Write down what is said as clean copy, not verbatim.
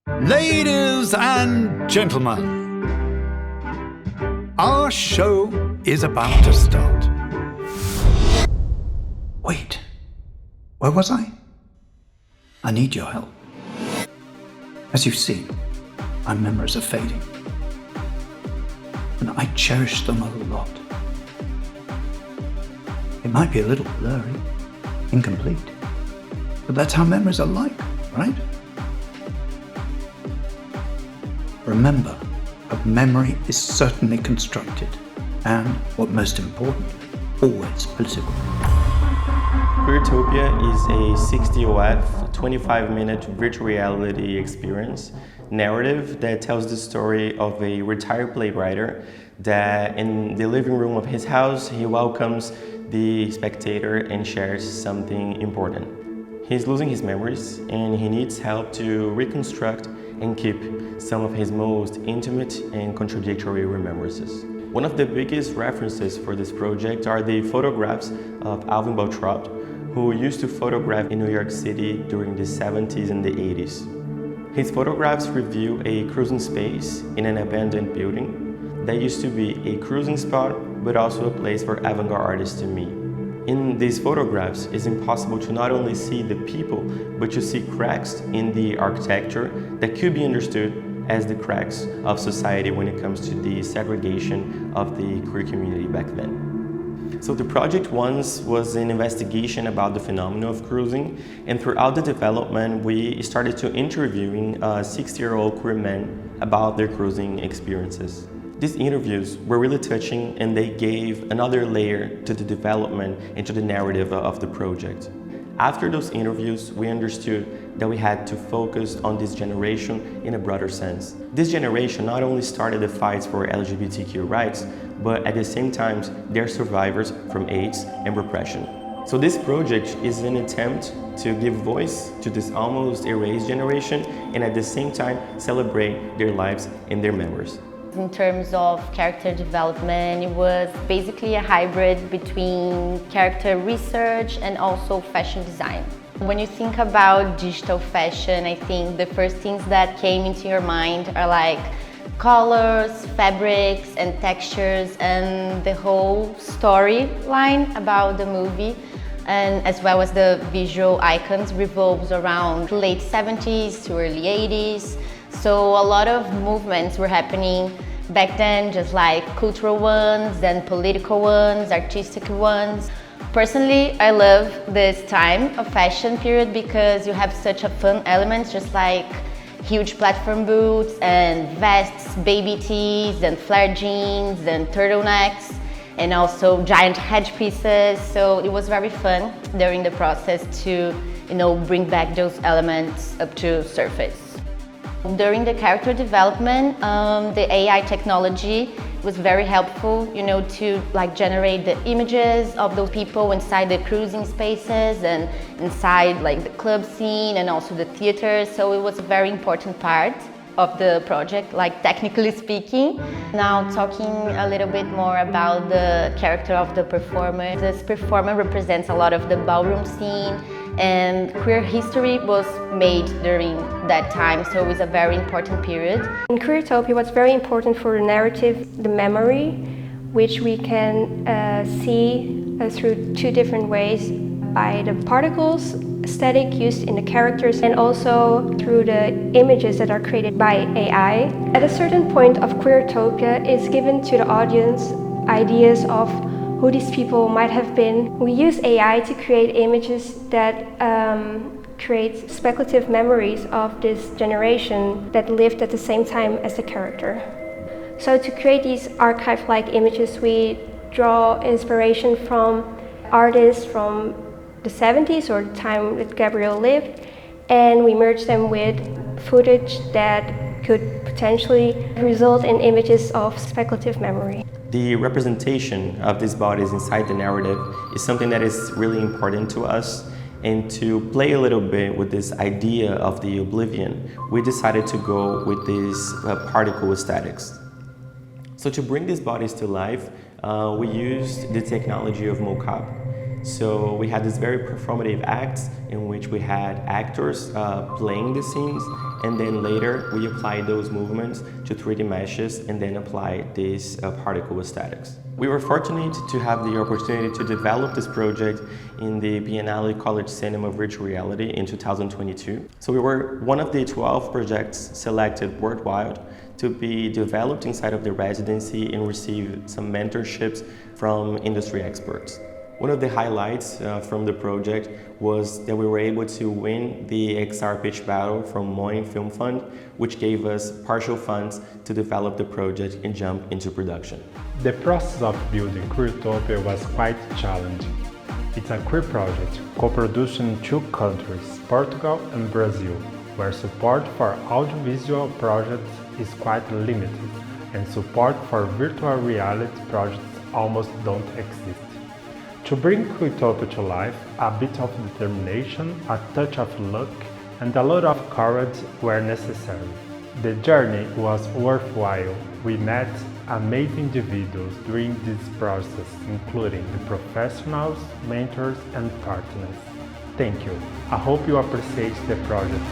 Ladies and gentlemen, our show is about to start. Wait, where was I? I need your help. As you've seen, my memories are fading, and I cherish them a lot. It might be a little blurry, incomplete, but that's how memories are like, right? Remember, a memory is certainly constructed, and, what most important, always political. Utopia is a 60OF, 25-minute virtual reality experience narrative that tells the story of a retired playwright that in the living room of his house, he welcomes the spectator and shares something important. He's losing his memories and he needs help to reconstruct and keep some of his most intimate and contradictory remembrances. One of the biggest references for this project are the photographs of Alvin Baltrop, who used to photograph in New York City during the 70s and the 80s. His photographs reveal a cruising space in an abandoned building that used to be a cruising spot, but also a place for avant-garde artists to meet. In these photographs, it's impossible to not only see the people, but to see cracks in the architecture that could be understood as the cracks of society when it comes to the segregation of the queer community back then. So the project once was an investigation about the phenomenon of cruising, and throughout the development, we started to interviewing 60-year-old queer men about their cruising experiences. These interviews were really touching, and they gave another layer to the development and to the narrative of the project. After those interviews, we understood that we had to focus on this generation in a broader sense. This generation not only started the fights for LGBTQ rights, but at the same time, they're survivors from AIDS and repression. So this project is an attempt to give voice to this almost erased generation and at the same time celebrate their lives and their memories. In terms of character development, it was basically a hybrid between character research and also fashion design. When you think about digital fashion, I think the first things that came into your mind are like colors, fabrics and textures, and the whole storyline about the movie, and as well as the visual icons revolves around late 70s to early 80s. So a lot of movements were happening back then, just like cultural ones, then political ones, artistic ones. Personally, I love this time of fashion period because you have such a fun elements, just like huge platform boots and vests, baby tees and flare jeans and turtlenecks, and also giant headpieces. So it was very fun during the process to, bring back those elements up to surface. During the character development, the AI technology was very helpful, to generate the images of those people inside the cruising spaces and inside the club scene and also the theater. So it was a very important part of the project, technically speaking. Now talking a little bit more about the character of the performer. This performer represents a lot of the ballroom scene, and queer history was made during that time, so it was a very important period. In Utopia, what's very important for the narrative, the memory, which we can see through two different ways, by the particles aesthetic used in the characters and also through the images that are created by AI. At a certain point of Queertopia, it's given to the audience ideas of who these people might have been. We use AI to create images that create speculative memories of this generation that lived at the same time as the character. So to create these archive-like images, we draw inspiration from artists from the 70s or the time that Gabrielle lived, and we merge them with footage that could potentially result in images of speculative memory. The representation of these bodies inside the narrative is something that is really important to us, and to play a little bit with this idea of the oblivion, we decided to go with these particle aesthetics. So to bring these bodies to life, we used the technology of mocap. So we had this very performative acts in which we had actors playing the scenes, and then later we applied those movements to 3D meshes and then applied these particle aesthetics. We were fortunate to have the opportunity to develop this project in the Biennale College Cinema Virtual Reality in 2022. So we were one of the 12 projects selected worldwide to be developed inside of the residency and receive some mentorships from industry experts. One of the highlights from the project was that we were able to win the XR pitch battle from Moin Film Fund, which gave us partial funds to develop the project and jump into production. The process of building Utopia was quite challenging. It's a queer project, co-produced in 2 countries, Portugal and Brazil, where support for audiovisual projects is quite limited, and support for virtual reality projects almost don't exist. To bring Utopia to life, a bit of determination, a touch of luck, and a lot of courage were necessary. The journey was worthwhile. We met amazing individuals during this process, including the professionals, mentors, and partners. Thank you. I hope you appreciate the project.